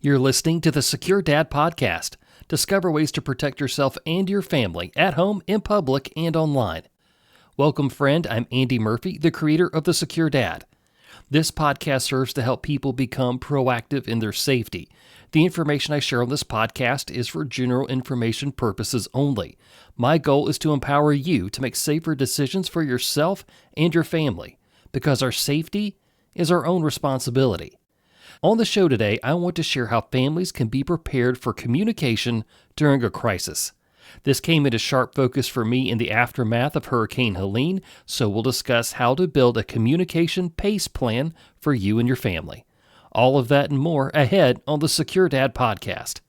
You're listening to the Secure Dad Podcast. Discover ways to protect yourself and your family at home, in public, and online. Welcome, friend. I'm Andy Murphy, the creator of The Secure Dad. This podcast serves to help people become proactive in their safety. The information I share on this podcast is for general information purposes only. My goal is to empower you to make safer decisions for yourself and your family, because our safety is our own responsibility. On the show today, I want to share how families can be prepared for communication during a crisis. This came into sharp focus for me in the aftermath of Hurricane Helene, so we'll discuss how to build a communication PACE plan for you and your family. All of that and more ahead on the Secure Dad Podcast.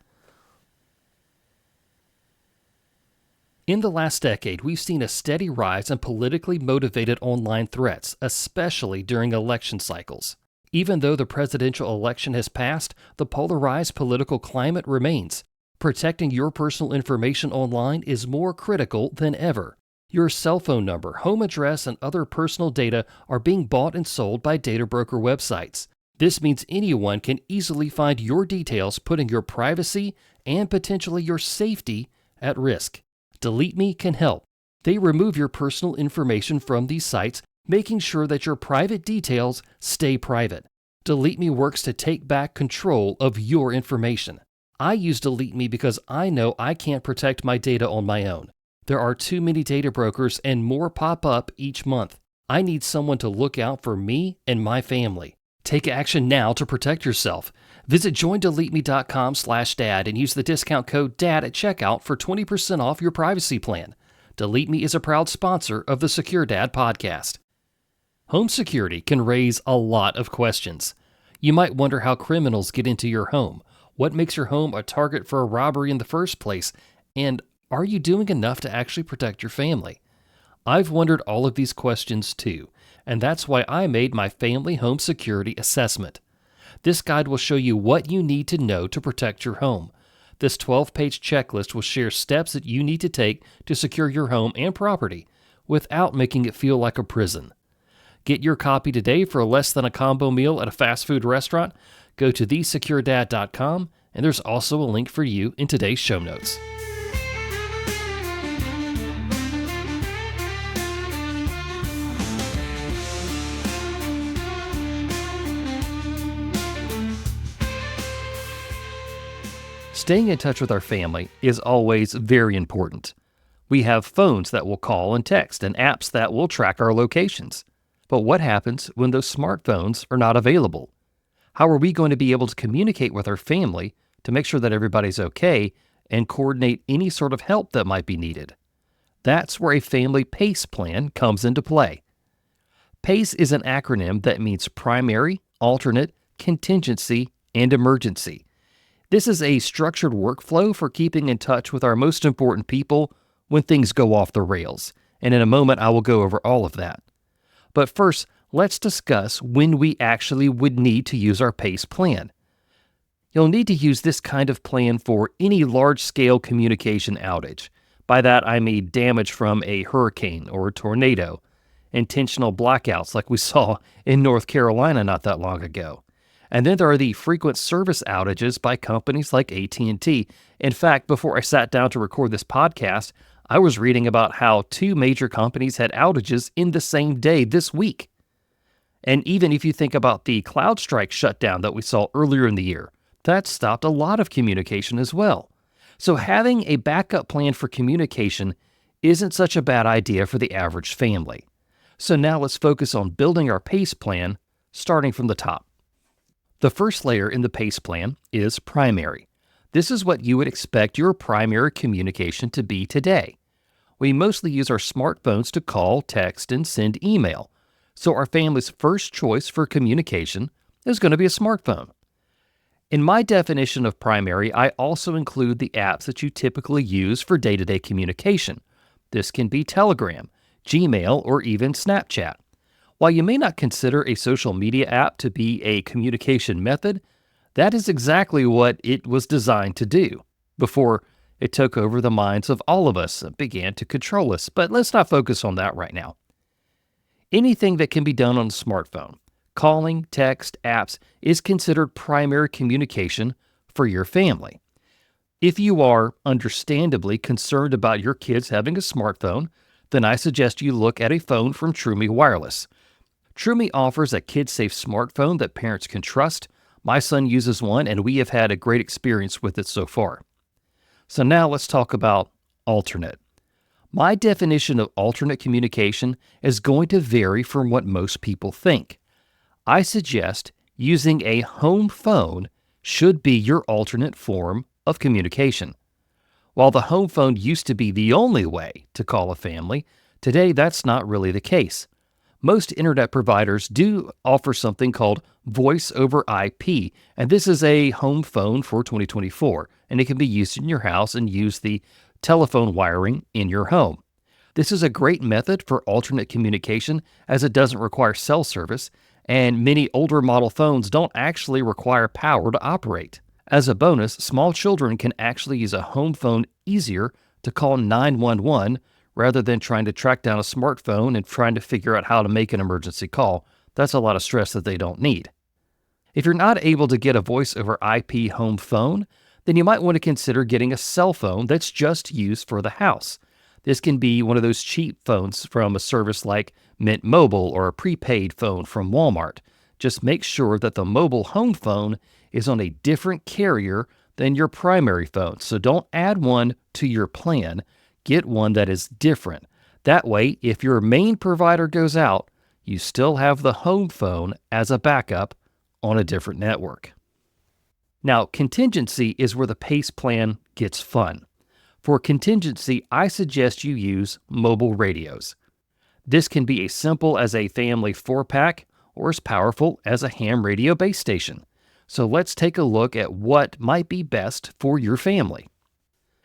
In the last decade, we've seen a steady rise in politically motivated online threats, especially during election cycles. Even though the presidential election has passed, the polarized political climate remains. Protecting your personal information online is more critical than ever. Your cell phone number, home address, and other personal data are being bought and sold by data broker websites. This means anyone can easily find your details, putting your privacy and potentially your safety at risk. Delete Me can help. They remove your personal information from these sites, making sure that your private details stay private. Delete Me works to take back control of your information. I use Delete Me because I know I can't protect my data on my own. There are too many data brokers and more pop up each month. I need someone to look out for me and my family. Take action now to protect yourself. Visit joindeleteme.com/dad and use the discount code DAD at checkout for 20% off your privacy plan. Delete Me is a proud sponsor of the Secure Dad Podcast. Home security can raise a lot of questions. You might wonder how criminals get into your home. What makes your home a target for a robbery in the first place? And are you doing enough to actually protect your family? I've wondered all of these questions too, and that's why I made my family home security assessment. This guide will show you what you need to know to protect your home. This 12-page checklist will share steps that you need to take to secure your home and property without making it feel like a prison. Get your copy today for less than a combo meal at a fast food restaurant. Go to thesecuredad.com, and there's also a link for you in today's show notes. Staying in touch with our family is always very important. We have phones that will call and text and apps that will track our locations. But what happens when those smartphones are not available? How are we going to be able to communicate with our family to make sure that everybody's okay and coordinate any sort of help that might be needed? That's where a family PACE plan comes into play. PACE is an acronym that means primary, alternate, contingency, and emergency. This is a structured workflow for keeping in touch with our most important people when things go off the rails. And in a moment, I will go over all of that. But first, let's discuss when we actually would need to use our PACE plan. You'll need to use this kind of plan for any large-scale communication outage. By that, I mean damage from a hurricane or a tornado, intentional blackouts like we saw in North Carolina not that long ago. And then there are the frequent service outages by companies like AT&T. In fact, before I sat down to record this podcast, I was reading about how 2 major companies had outages in the same day this week. And even if you think about the CloudStrike shutdown that we saw earlier in the year, that stopped a lot of communication as well. So having a backup plan for communication isn't such a bad idea for the average family. So now let's focus on building our PACE plan, starting from the top. The first layer in the PACE plan is primary. This is what you would expect your primary communication to be today. We mostly use our smartphones to call, text, and send email. So our family's first choice for communication is going to be a smartphone. In my definition of primary, I also include the apps that you typically use for day-to-day communication. This can be Telegram, Gmail, or even Snapchat. While you may not consider a social media app to be a communication method, that is exactly what it was designed to do before it took over the minds of all of us and began to control us. But let's not focus on that right now. Anything that can be done on a smartphone, calling, text, apps, is considered primary communication for your family. If you are understandably concerned about your kids having a smartphone, then I suggest you look at a phone from TrueMe Wireless. TrueMe offers a kid-safe smartphone that parents can trust. My son uses one, and we have had a great experience with it so far. So now let's talk about alternate. My definition of alternate communication is going to vary from what most people think. I suggest using a home phone should be your alternate form of communication. While the home phone used to be the only way to call a family, today that's not really the case. Most internet providers do offer something called Voice over IP, and this is a home phone for 2024, and it can be used in your house and use the telephone wiring in your home. This is a great method for alternate communication as it doesn't require cell service, and many older model phones don't actually require power to operate. As a bonus, small children can actually use a home phone easier to call 911 rather than trying to track down a smartphone and trying to figure out how to make an emergency call. That's a lot of stress that they don't need. If you're not able to get a voice over IP home phone, then you might want to consider getting a cell phone that's just used for the house. This can be one of those cheap phones from a service like Mint Mobile or a prepaid phone from Walmart. Just make sure that the mobile home phone is on a different carrier than your primary phone. So don't add one to your plan. Get one that is different. That way, if your main provider goes out, you still have the home phone as a backup on a different network. Now, contingency is where the PACE plan gets fun. For contingency, I suggest you use mobile radios. This can be as simple as a family 4-pack or as powerful as a ham radio base station. So let's take a look at what might be best for your family.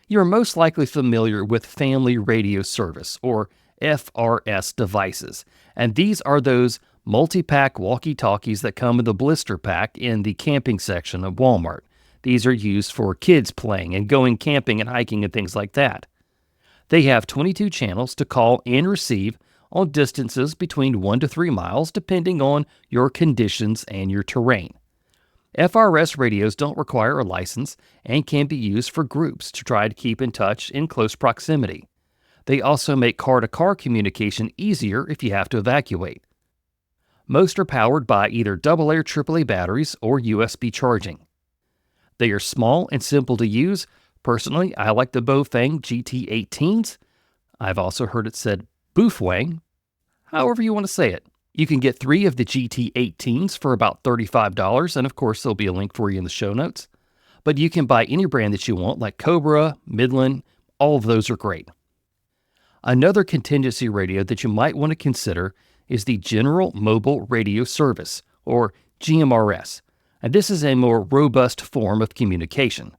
You're most likely familiar with Family Radio Service, or FRS devices, and these are those multi-pack walkie-talkies that come in the blister pack in the camping section of Walmart. These are used for kids playing and going camping and hiking and things like that. They have 22 channels to call and receive on distances between 1 to 3 miles, depending on your conditions and your terrain. FRS radios don't require a license and can be used for groups to try to keep in touch in close proximity. They also make car-to-car communication easier if you have to evacuate. Most are powered by either AA, AAA batteries or USB charging. They are small and simple to use. Personally, I like the Bofang GT18s. I've also heard it said Boofwang, however you want to say it. You can get 3 of the GT18s for about $35, and of course there'll be a link for you in the show notes. But you can buy any brand that you want, like Cobra, Midland, all of those are great. Another contingency radio that you might want to consider is the General Mobile Radio Service, or GMRS, and this is a more robust form of communication.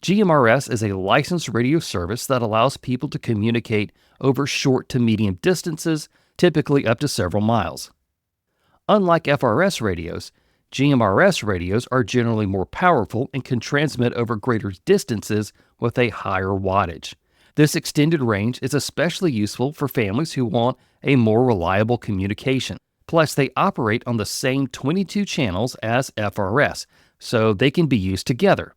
GMRS is a licensed radio service that allows people to communicate over short to medium distances, typically up to several miles. Unlike FRS radios, GMRS radios are generally more powerful and can transmit over greater distances with a higher wattage. This extended range is especially useful for families who want a more reliable communication. Plus, they operate on the same 22 channels as FRS, so they can be used together.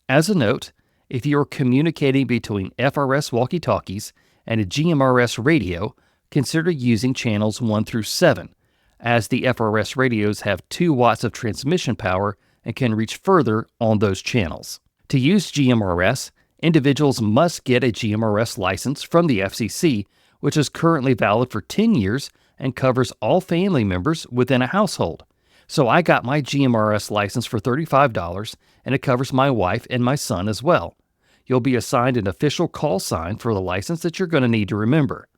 As a note, if you're communicating between FRS walkie-talkies and a GMRS radio, consider using channels 1 through 7, as the FRS radios have 2 watts of transmission power and can reach further on those channels. To use GMRS, individuals must get a GMRS license from the FCC, which is currently valid for 10 years and covers all family members within a household. So I got my GMRS license for $35, and it covers my wife and my son as well. You'll be assigned an official call sign for the license that you're going to need to remember.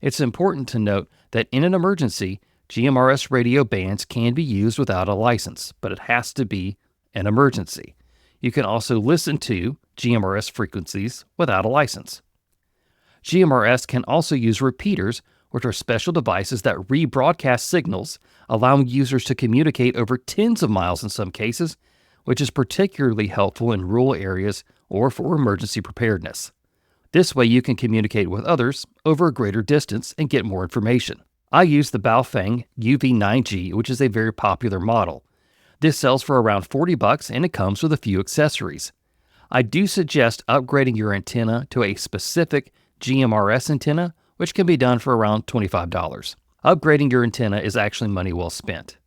It's important to note that in an emergency, GMRS radio bands can be used without a license, but it has to be an emergency. You can also listen to GMRS frequencies without a license. GMRS can also use repeaters, which are special devices that rebroadcast signals, allowing users to communicate over tens of miles in some cases, which is particularly helpful in rural areas or for emergency preparedness. This way you can communicate with others over a greater distance and get more information. I use the Baofeng UV9G, which is a very popular model. This sells for around $40 and it comes with a few accessories. I do suggest upgrading your antenna to a specific GMRS antenna, which can be done for around $25. Upgrading your antenna is actually money well spent.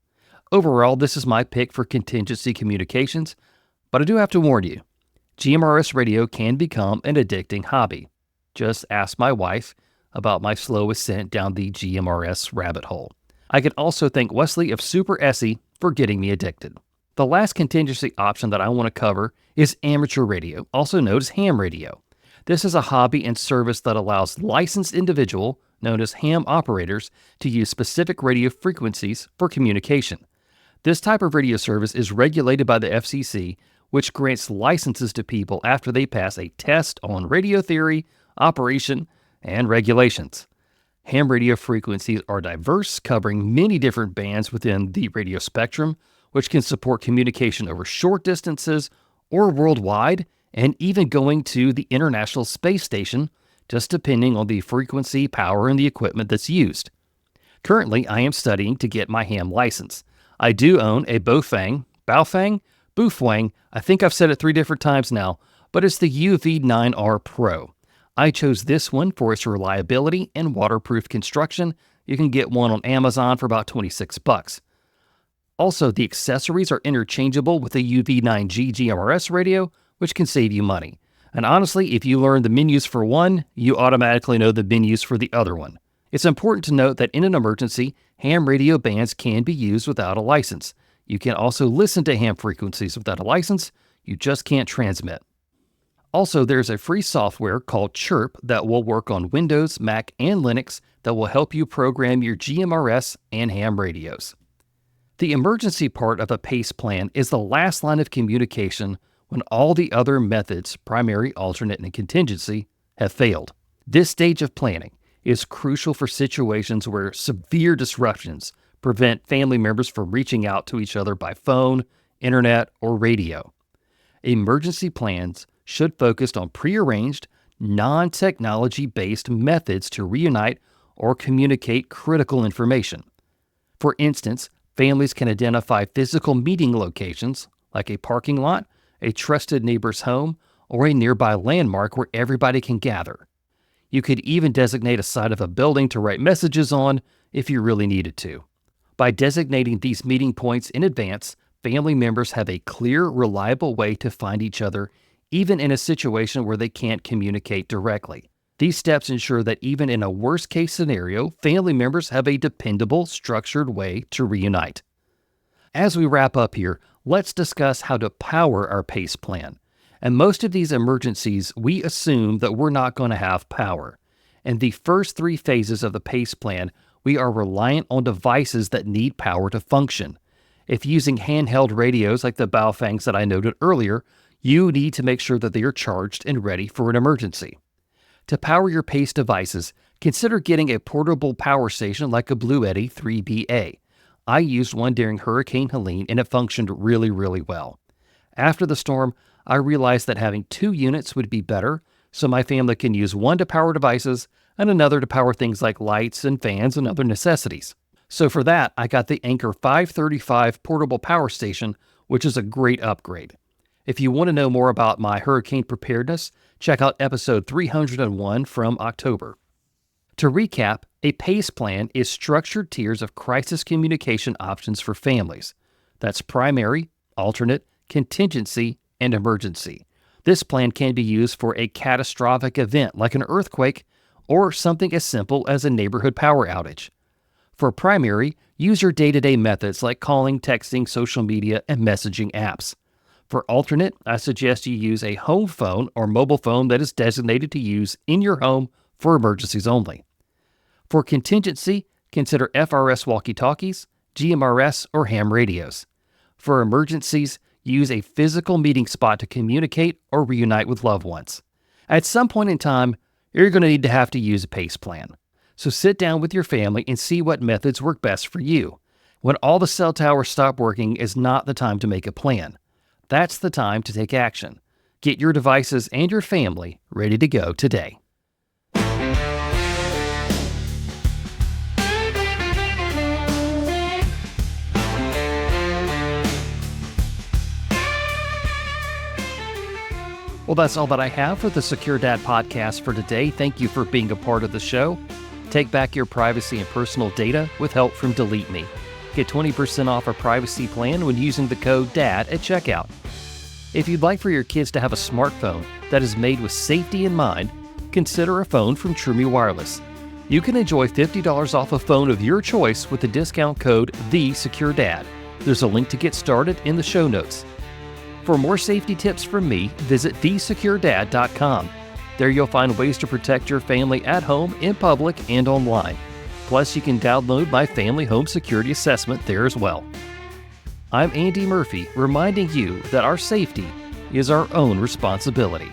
Overall, this is my pick for contingency communications, but I do have to warn you, GMRS radio can become an addicting hobby. Just ask my wife about my slow ascent down the GMRS rabbit hole. I can also thank Wesley of Super Essie for getting me addicted. The last contingency option that I want to cover is amateur radio, also known as ham radio. This is a hobby and service that allows licensed individuals, known as ham operators, to use specific radio frequencies for communication. This type of radio service is regulated by the FCC, which grants licenses to people after they pass a test on radio theory, operation, and regulations. Ham radio frequencies are diverse, covering many different bands within the radio spectrum, which can support communication over short distances or worldwide, and even going to the International Space Station, just depending on the frequency, power, and the equipment that's used. Currently, I am studying to get my ham license. I do own a Baofeng, I think I've said it 3 different times now, but it's the UV9R Pro. I chose this one for its reliability and waterproof construction. You can get one on Amazon for about $26. Also, the accessories are interchangeable with the UV9G GMRS radio, which can save you money. And honestly, if you learn the menus for one, you automatically know the menus for the other one. It's important to note that in an emergency, ham radio bands can be used without a license. You can also listen to ham frequencies without a license, you just can't transmit. Also, there's a free software called Chirp that will work on Windows, Mac, and Linux that will help you program your GMRS and ham radios. The emergency part of a PACE plan is the last line of communication when all the other methods, primary, alternate, and contingency, have failed. This stage of planning is crucial for situations where severe disruptions prevent family members from reaching out to each other by phone, internet, or radio. Emergency plans should focus on prearranged, non-technology-based methods to reunite or communicate critical information. For instance, families can identify physical meeting locations, like a parking lot, a trusted neighbor's home, or a nearby landmark where everybody can gather. You could even designate a side of a building to write messages on if you really needed to. By designating these meeting points in advance, family members have a clear, reliable way to find each other, even in a situation where they can't communicate directly. These steps ensure that even in a worst-case scenario, family members have a dependable, structured way to reunite. As we wrap up here, let's discuss how to power our PACE plan. And most of these emergencies, we assume that we're not going to have power. In the first 3 phases of the PACE plan, we are reliant on devices that need power to function. If using handheld radios like the Baofengs that I noted earlier, you need to make sure that they are charged and ready for an emergency. To power your PACE devices, consider getting a portable power station like a Bluetti 3BA. I used one during Hurricane Helene and it functioned really well. After the storm, I realized that having 2 units would be better, so my family can use one to power devices and another to power things like lights and fans and other necessities. So for that, I got the Anchor 535 portable power station, which is a great upgrade. If you want to know more about my hurricane preparedness, check out episode 301 from October. To recap, a PACE plan is structured tiers of crisis communication options for families. That's primary, alternate, contingency, and emergency. This plan can be used for a catastrophic event like an earthquake or something as simple as a neighborhood power outage. For primary, use your day-to-day methods like calling, texting, social media, and messaging apps. For alternate, I suggest you use a home phone or mobile phone that is designated to use in your home for emergencies only. For contingency, consider FRS walkie-talkies, GMRS, or ham radios. For emergencies, use a physical meeting spot to communicate or reunite with loved ones. At some point in time, you're going to have to use a PACE plan. So sit down with your family and see what methods work best for you. When all the cell towers stop working is not the time to make a plan. That's the time to take action. Get your devices and your family ready to go today. Well, that's all that I have for the Secure Dad podcast for today. Thank you for being a part of the show. Take back your privacy and personal data with help from Delete Me. Get 20% off a privacy plan when using the code DAD at checkout. If you'd like for your kids to have a smartphone that is made with safety in mind, consider a phone from Trumi Wireless. You can enjoy $50 off a phone of your choice with the discount code TheSecureDad. There's a link to get started in the show notes. For more safety tips from me, visit TheSecureDad.com. There you'll find ways to protect your family at home, in public, and online. Plus, you can download my family home security assessment there as well. I'm Andy Murphy, reminding you that our safety is our own responsibility.